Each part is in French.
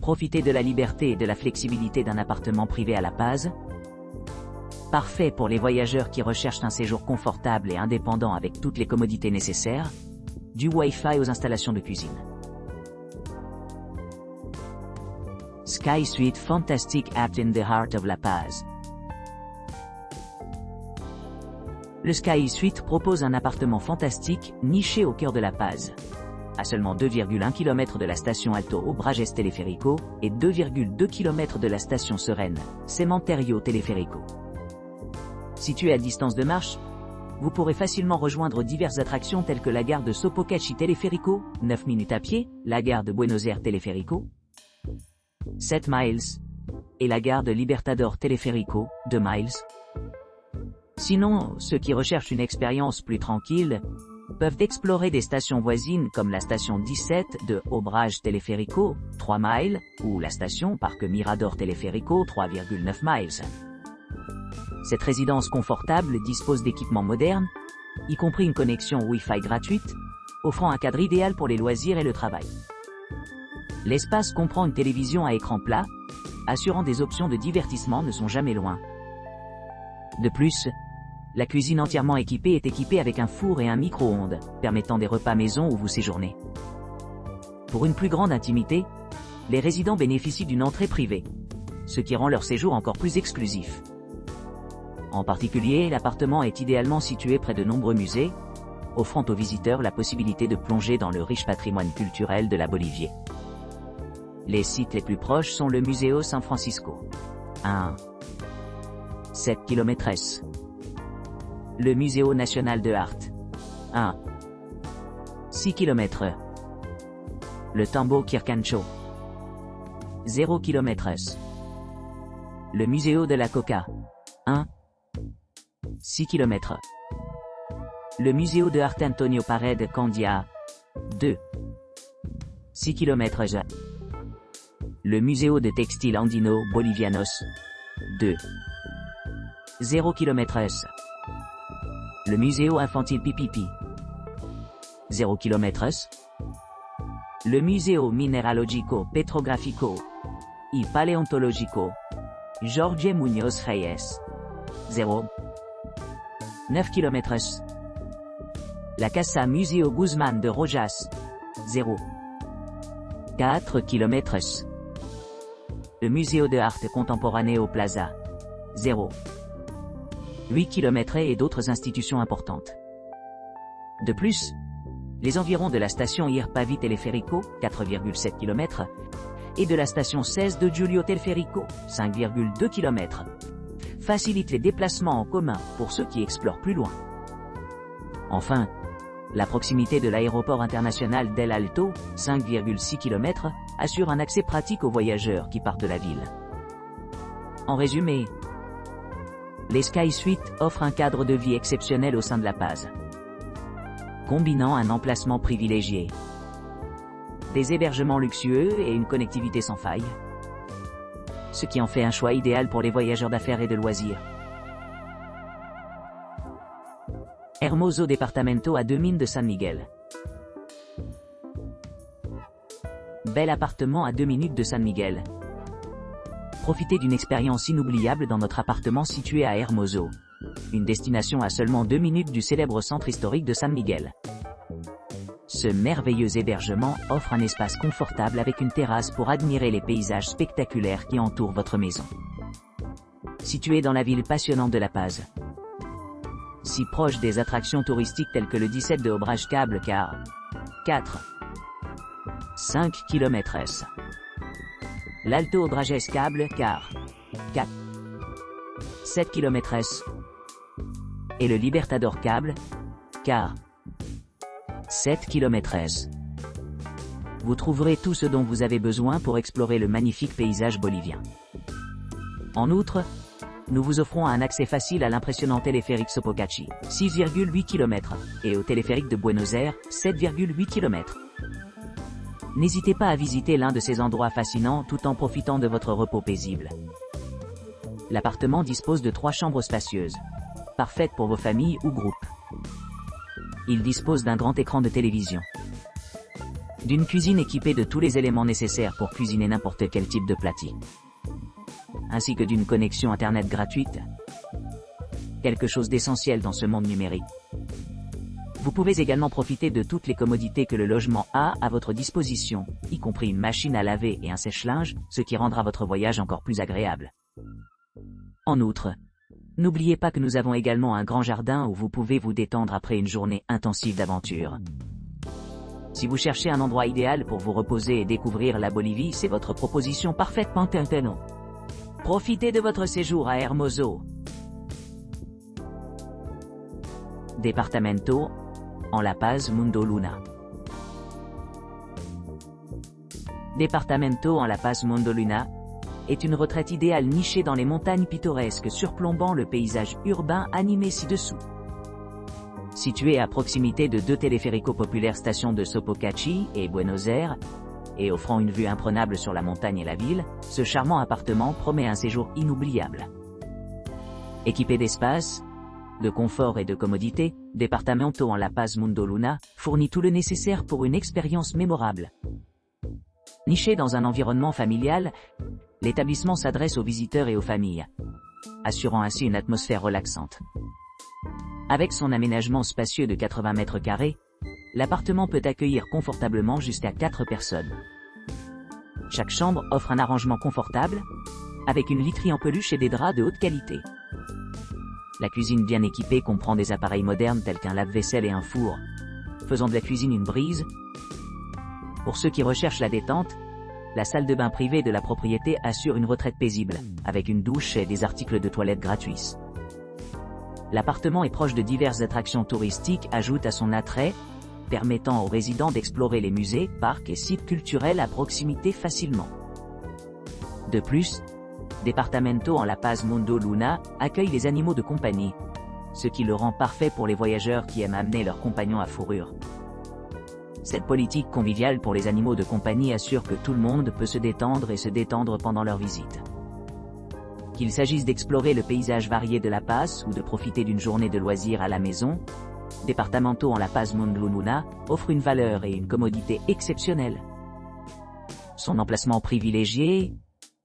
Profitez de la liberté et de la flexibilité d'un appartement privé à La Paz. Parfait pour les voyageurs qui recherchent un séjour confortable et indépendant avec toutes les commodités nécessaires, du Wi-Fi aux installations de cuisine. Sky Suite Fantastic Apt in the Heart of La Paz. Le Sky Suite propose un appartement fantastique, niché au cœur de La Paz. À seulement 2,1 km de la station Alto Obrajes Teleférico et 2,2 km de la station Serene, Cementerio Teleférico. Situé à distance de marche, vous pourrez facilement rejoindre diverses attractions telles que la gare de Sopocachi Teleférico, 9 minutes à pied, la gare de Buenos Aires Teleférico, 7 miles, et la gare de Libertador Teleférico, 2 miles. Sinon, ceux qui recherchent une expérience plus tranquille peuvent explorer des stations voisines comme la station 17 de Obrajes Teleférico, 3 miles, ou la station Parque Mirador Teleférico, 3,9 miles. Cette résidence confortable dispose d'équipements modernes, y compris une connexion Wi-Fi gratuite, offrant un cadre idéal pour les loisirs et le travail. L'espace comprend une télévision à écran plat, assurant des options de divertissement ne sont jamais loin. De plus, la cuisine entièrement équipée est équipée avec un four et un micro-ondes, permettant des repas maison où vous séjournez. Pour une plus grande intimité, les résidents bénéficient d'une entrée privée, ce qui rend leur séjour encore plus exclusif. En particulier, l'appartement est idéalement situé près de nombreux musées, offrant aux visiteurs la possibilité de plonger dans le riche patrimoine culturel de la Bolivie. Les sites les plus proches sont le Museo San Francisco, 7 km. Le Museo Nacional de Art, 6 km. Le Tambo Quircancho, 0 km. Le Museo de la Coca, 6 km. Le Museo de Art Antonio Paredes Candia, 6 km. Le Museo de Textil Andino Bolivianos, 0 km. Le Museo Infantil Pipipi, 0 km. Le Museo Mineralogico Petrográfico y Paleontológico, Jorge Muñoz Reyes, 9 km. La Casa Museo Guzmán de Rojas, 4 km. Le Museo de Arte Contemporáneo Plaza, 8 km et d'autres institutions importantes. De plus, les environs de la station Irpavi Teleférico, 4,7 km, et de la station 16 de Julio Teleférico, 5,2 km, facilitent les déplacements en commun pour ceux qui explorent plus loin. Enfin, la proximité de l'aéroport international d'El Alto, 5,6 km, assure un accès pratique aux voyageurs qui partent de la ville. En résumé, les Sky Suites offrent un cadre de vie exceptionnel au sein de La Paz, combinant un emplacement privilégié, des hébergements luxueux et une connectivité sans faille, ce qui en fait un choix idéal pour les voyageurs d'affaires et de loisirs. Hermoso Departamento a 2 mines de San Miguel. Bel appartement à 2 minutes de San Miguel. Profitez d'une expérience inoubliable dans notre appartement situé à Hermoso, une destination à seulement 2 minutes du célèbre centre historique de San Miguel. Ce merveilleux hébergement offre un espace confortable avec une terrasse pour admirer les paysages spectaculaires qui entourent votre maison. Situé dans la ville passionnante de La Paz, si proche des attractions touristiques telles que le 17 de Obrajes Cable car 5 km, l'Alto Obrajes Cable car 7 km, et le Libertador Cable car 7 km. Vous trouverez tout ce dont vous avez besoin pour explorer le magnifique paysage bolivien. En outre, nous vous offrons un accès facile à l'impressionnant téléphérique Sopocachi, 6,8 km, et au téléphérique de Buenos Aires, 7,8 km. N'hésitez pas à visiter l'un de ces endroits fascinants tout en profitant de votre repos paisible. L'appartement dispose de 3 chambres spacieuses, parfaites pour vos familles ou groupes. Il dispose d'un grand écran de télévision, D'une cuisine équipée de tous les éléments nécessaires pour cuisiner n'importe quel type de plat, ainsi que d'une connexion internet gratuite. Quelque chose d'essentiel dans ce monde numérique. Vous pouvez également profiter de toutes les commodités que le logement a à votre disposition, y compris une machine à laver et un sèche-linge, ce qui rendra votre voyage encore plus agréable. En outre, n'oubliez pas que nous avons également un grand jardin où vous pouvez vous détendre après une journée intensive d'aventure. Si vous cherchez un endroit idéal pour vous reposer et découvrir la Bolivie, c'est votre proposition parfaite. Profitez de votre séjour à Hermoso. Departamento, en La Paz Mundo Luna. Departamento en La Paz Mundo Luna est une retraite idéale nichée dans les montagnes pittoresques surplombant le paysage urbain animé ci-dessous. Situé à proximité de deux téléphériques populaires stations de Sopocachi et Buenos Aires, et offrant une vue imprenable sur la montagne et la ville, ce charmant appartement promet un séjour inoubliable. Équipé d'espace, de confort et de commodité, Departamento en La Paz Mundo Luna fournit tout le nécessaire pour une expérience mémorable. Niché dans un environnement familial, l'établissement s'adresse aux visiteurs et aux familles, assurant ainsi une atmosphère relaxante. Avec son aménagement spacieux de 80 mètres carrés, l'appartement peut accueillir confortablement jusqu'à 4 personnes. Chaque chambre offre un arrangement confortable, avec une literie en peluche et des draps de haute qualité. La cuisine bien équipée comprend des appareils modernes tels qu'un lave-vaisselle et un four, faisant de la cuisine une brise. Pour ceux qui recherchent la détente, la salle de bain privée de la propriété assure une retraite paisible, avec une douche et des articles de toilette gratuits. L'appartement est proche de diverses attractions touristiques, ajoute à son attrait, permettant aux résidents d'explorer les musées, parcs et sites culturels à proximité facilement. De plus, Departamento en La Paz Mundo Luna accueille les animaux de compagnie, ce qui le rend parfait pour les voyageurs qui aiment amener leurs compagnons à fourrure. Cette politique conviviale pour les animaux de compagnie assure que tout le monde peut se détendre et se détendre pendant leur visite. Qu'il s'agisse d'explorer le paysage varié de La Paz ou de profiter d'une journée de loisirs à la maison, Departamento en La Paz Mundo Luna offre une valeur et une commodité exceptionnelles. Son emplacement privilégié,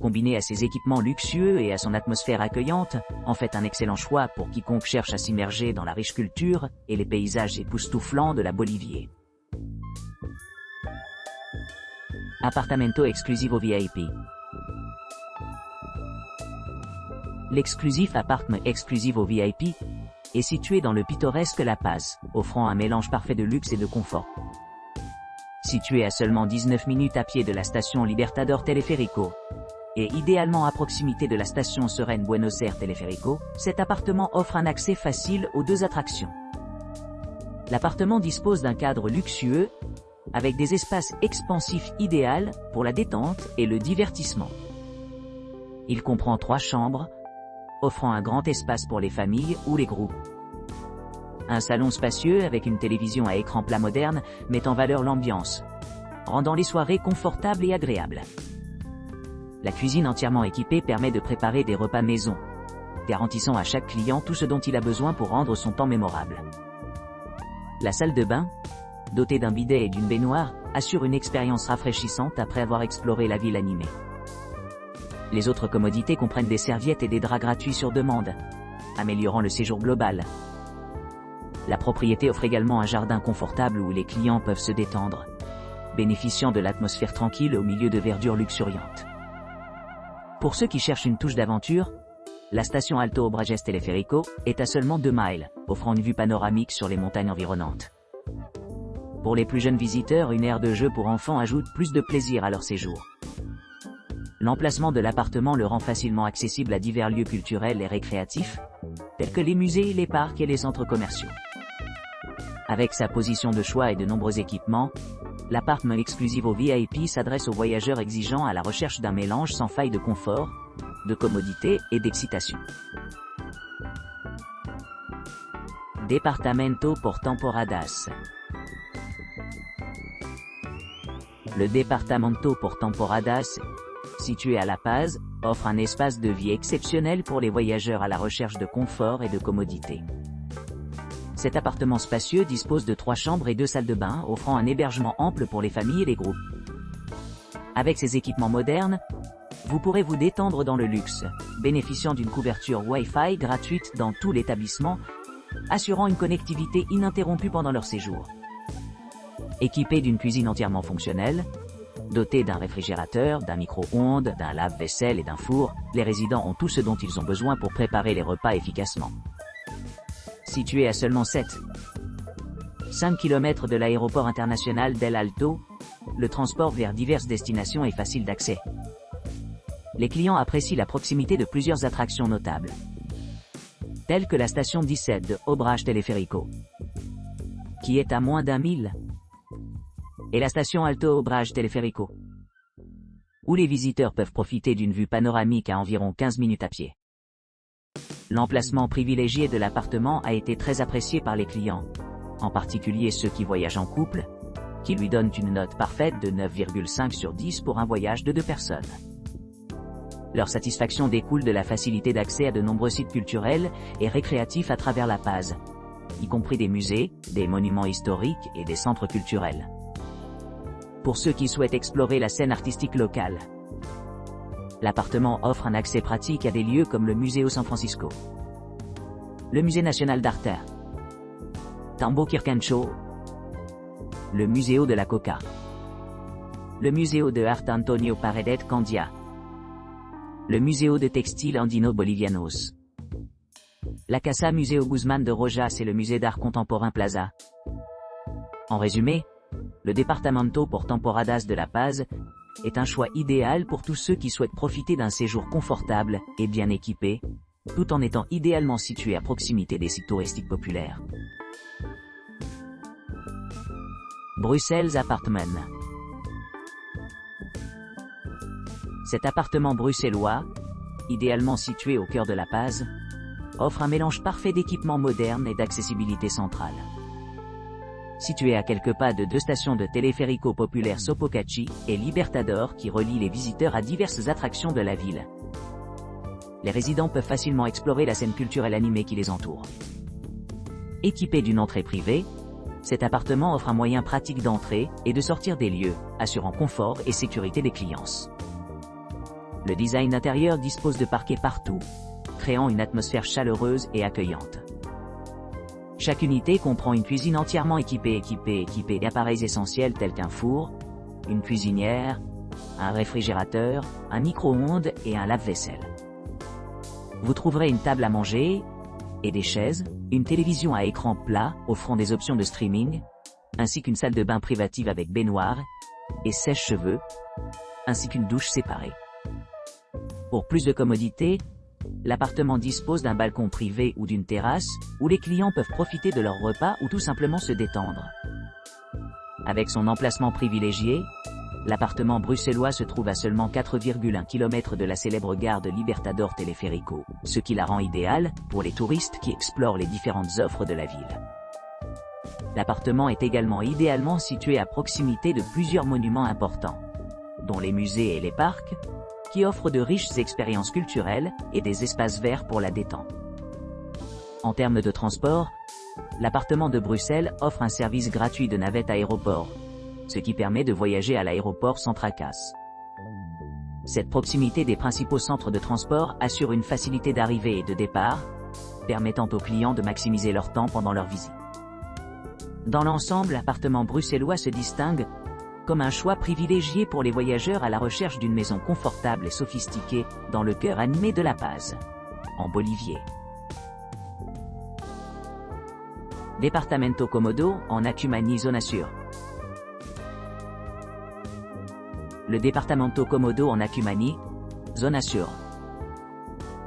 combiné à ses équipements luxueux et à son atmosphère accueillante, en fait un excellent choix pour quiconque cherche à s'immerger dans la riche culture et les paysages époustouflants de la Bolivie. Appartamento Exclusivo VIP. L'exclusif appartement Exclusivo VIP est situé dans le pittoresque La Paz, offrant un mélange parfait de luxe et de confort. Situé à seulement 19 minutes à pied de la station Libertador Teleférico, et idéalement à proximité de la station sereine Buenos Aires Teleférico, cet appartement offre un accès facile aux deux attractions. L'appartement dispose d'un cadre luxueux, avec des espaces expansifs idéaux pour la détente et le divertissement. Il comprend 3 chambres, offrant un grand espace pour les familles ou les groupes. Un salon spacieux avec une télévision à écran plat moderne met en valeur l'ambiance, rendant les soirées confortables et agréables. La cuisine entièrement équipée permet de préparer des repas maison, garantissant à chaque client tout ce dont il a besoin pour rendre son temps mémorable. La salle de bain, dotée d'un bidet et d'une baignoire, assure une expérience rafraîchissante après avoir exploré la ville animée. Les autres commodités comprennent des serviettes et des draps gratuits sur demande, améliorant le séjour global. La propriété offre également un jardin confortable où les clients peuvent se détendre, bénéficiant de l'atmosphère tranquille au milieu de verdure luxuriante. Pour ceux qui cherchent une touche d'aventure, la station Alto Obrajes Teleférico est à seulement 2 miles, offrant une vue panoramique sur les montagnes environnantes. Pour les plus jeunes visiteurs, une aire de jeu pour enfants ajoute plus de plaisir à leur séjour. L'emplacement de l'appartement le rend facilement accessible à divers lieux culturels et récréatifs, tels que les musées, les parcs et les centres commerciaux. Avec sa position de choix et de nombreux équipements, l'appartement Exclusivo VIP s'adresse aux voyageurs exigeants à la recherche d'un mélange sans faille de confort, de commodité et d'excitation. Departamento por temporadas. Le Departamento por temporadas, situé à La Paz, offre un espace de vie exceptionnel pour les voyageurs à la recherche de confort et de commodité. Cet appartement spacieux dispose de 3 chambres et 2 salles de bain, offrant un hébergement ample pour les familles et les groupes. Avec ces équipements modernes, vous pourrez vous détendre dans le luxe, bénéficiant d'une couverture Wi-Fi gratuite dans tout l'établissement, assurant une connectivité ininterrompue pendant leur séjour. Équipé d'une cuisine entièrement fonctionnelle, doté d'un réfrigérateur, d'un micro-ondes, d'un lave-vaisselle et d'un four, les résidents ont tout ce dont ils ont besoin pour préparer les repas efficacement. Situé à seulement 5 km de l'aéroport international d'El Alto, le transport vers diverses destinations est facile d'accès. Les clients apprécient la proximité de plusieurs attractions notables, telles que la station 17 de Obraje Teleférico, qui est à moins d'1 mile, et la station Alto Obraje Teleférico, où les visiteurs peuvent profiter d'une vue panoramique à environ 15 minutes à pied. L'emplacement privilégié de l'appartement a été très apprécié par les clients, en particulier ceux qui voyagent en couple, qui lui donnent une note parfaite de 9,5 sur 10 pour un voyage de 2 personnes. Leur satisfaction découle de la facilité d'accès à de nombreux sites culturels et récréatifs à travers La Paz, y compris des musées, des monuments historiques et des centres culturels. Pour ceux qui souhaitent explorer la scène artistique locale, l'appartement offre un accès pratique à des lieux comme le Museo San Francisco, le Musée national d'arte, Tambo Quirquencho, le Museo de la Coca, le Museo de Arte Antonio Paredes Candia, le Museo de Textile Andino Bolivianos, la Casa Museo Guzmán de Rojas et le Musée d'Art Contemporain Plaza. En résumé, le Departamento por Temporadas de La Paz est un choix idéal pour tous ceux qui souhaitent profiter d'un séjour confortable et bien équipé, tout en étant idéalement situé à proximité des sites touristiques populaires. Bruxelles Apartment. Cet appartement bruxellois, idéalement situé au cœur de La Paz, offre un mélange parfait d'équipements modernes et d'accessibilité centrale. Situé à quelques pas de 2 stations de téléférico populaires Sopocachi et Libertador qui relient les visiteurs à diverses attractions de la ville, les résidents peuvent facilement explorer la scène culturelle animée qui les entoure. Équipé d'une entrée privée, cet appartement offre un moyen pratique d'entrer et de sortir des lieux, assurant confort et sécurité des clients. Le design intérieur dispose de parquets partout, créant une atmosphère chaleureuse et accueillante. Chaque unité comprend une cuisine entièrement équipée d'appareils essentiels tels qu'un four, une cuisinière, un réfrigérateur, un micro-ondes et un lave-vaisselle. Vous trouverez une table à manger et des chaises, une télévision à écran plat offrant des options de streaming, ainsi qu'une salle de bain privative avec baignoire et sèche-cheveux, ainsi qu'une douche séparée. Pour plus de commodité, l'appartement dispose d'un balcon privé ou d'une terrasse, où les clients peuvent profiter de leur repas ou tout simplement se détendre. Avec son emplacement privilégié, l'appartement bruxellois se trouve à seulement 4,1 km de la célèbre gare de Libertador Teleférico, ce qui la rend idéale pour les touristes qui explorent les différentes offres de la ville. L'appartement est également idéalement situé à proximité de plusieurs monuments importants, dont les musées et les parcs, qui offrent de riches expériences culturelles et des espaces verts pour la détente. En termes de transport, l'appartement de Bruxelles offre un service gratuit de navette aéroport, ce qui permet de voyager à l'aéroport sans tracasse. Cette proximité des principaux centres de transport assure une facilité d'arrivée et de départ, permettant aux clients de maximiser leur temps pendant leur visite. Dans l'ensemble, l'appartement bruxellois se distingue comme un choix privilégié pour les voyageurs à la recherche d'une maison confortable et sophistiquée dans le cœur animé de La Paz, en Bolivie. Departamento Comodo en Acumani Zona Sur. Le Departamento Comodo en Acumani, Zona Sur,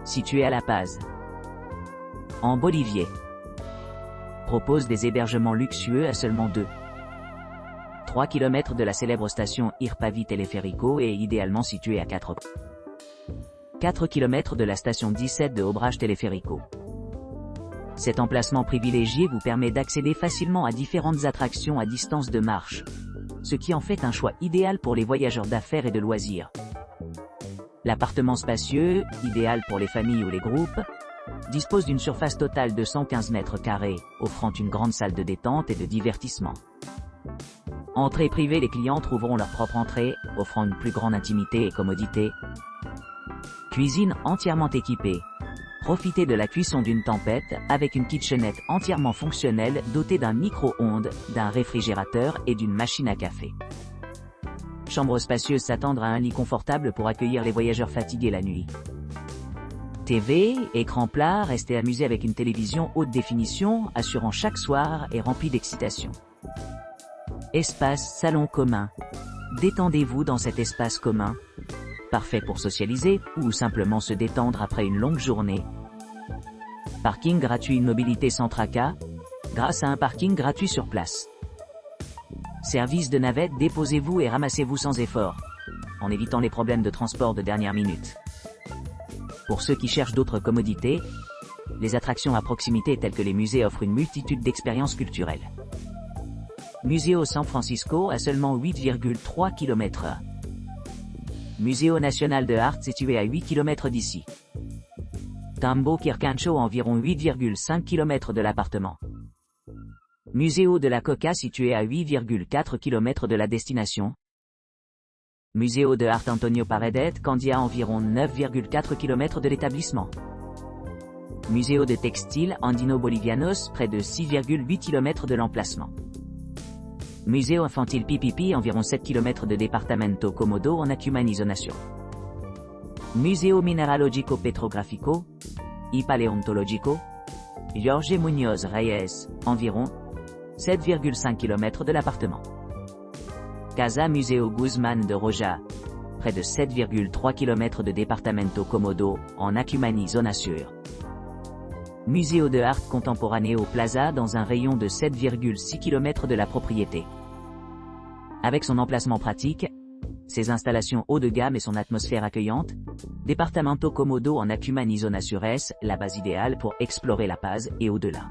situé à La Paz, en Bolivie, propose des hébergements luxueux à seulement 3 km de la célèbre station Irpavi Teleférico et idéalement situé à 4 km de la station 17 de Obraje Teleférico. Cet emplacement privilégié vous permet d'accéder facilement à différentes attractions à distance de marche, ce qui en fait un choix idéal pour les voyageurs d'affaires et de loisirs. L'appartement spacieux, idéal pour les familles ou les groupes, dispose d'une surface totale de 115 mètres carrés, offrant une grande salle de détente et de divertissement. Entrée privée, les clients trouveront leur propre entrée, offrant une plus grande intimité et commodité. Cuisine entièrement équipée. Profitez de la cuisson d'une tempête avec une kitchenette entièrement fonctionnelle dotée d'un micro-ondes, d'un réfrigérateur et d'une machine à café. Chambre spacieuse s'attendre à un lit confortable pour accueillir les voyageurs fatigués la nuit. TV, écran plat, restez amusé avec une télévision haute définition, assurant chaque soir et rempli d'excitation. Espace salon commun. Détendez-vous dans cet espace commun. Parfait pour socialiser ou simplement se détendre après une longue journée. Parking gratuit, mobilité sans tracas, grâce à un parking gratuit sur place. Service de navette, déposez-vous et ramassez-vous sans effort, en évitant les problèmes de transport de dernière minute. Pour ceux qui cherchent d'autres commodités, les attractions à proximité telles que les musées offrent une multitude d'expériences culturelles. Museo San Francisco à seulement 8,3 km/h. Museo National de Art situé à 8 km d'ici. Tambo Kirkancho environ 8,5 km de l'appartement. Museo de la Coca situé à 8,4 km de la destination. Museo de Art Antonio Paredes Candia environ 9,4 km de l'établissement. Museo de Textile Andino Bolivianos près de 6,8 km de l'emplacement. Museo Infantil Pipipi environ 7 km de Departamento Comodo en Acumen Zonation. Museo Mineralogico Petrografico y Paleontologico Jorge Muñoz Reyes, environ 7,5 km de l'appartement. Casa Museo Guzmán de Roja, près de 7,3 km de Departamento Comodo, en Acumen Zona Sur. Museo de Art Contemporaneo Plaza dans un rayon de 7,6 km de la propriété. Avec son emplacement pratique, ses installations haut de gamme et son atmosphère accueillante, Departamento Comodo en Acumen Zona Sur est la base idéale pour explorer La Paz et au-delà.